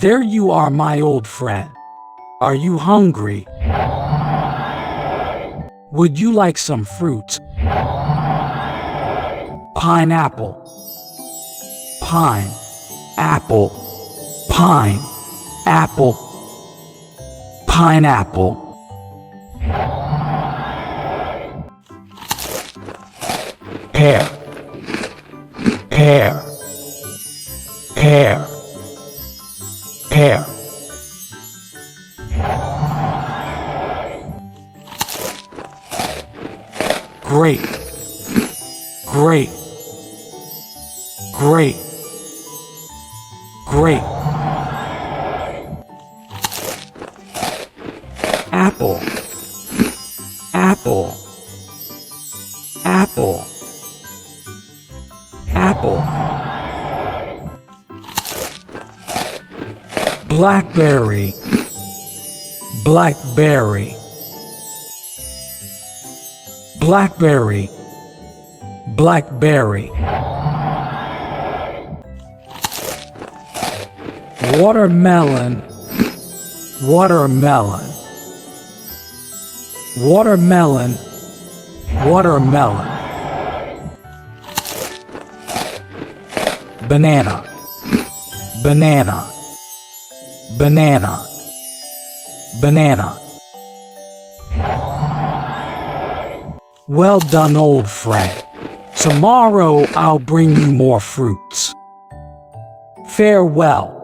There you are, my old friend. Are you hungry? Would you like some fruit? Pineapple. Pine. Apple. Pine. Apple. Pineapple. Pear. Pear. Pear. Pear. Grape. Grape. Grape. Grape. Apple. Apple. Apple. Apple. Blackberry. Blackberry. Blackberry. Blackberry. Watermelon. Watermelon. Watermelon. Watermelon. Banana. Banana. Banana. Banana. Well done, old friend. Tomorrow I'll bring you more fruits. Farewell.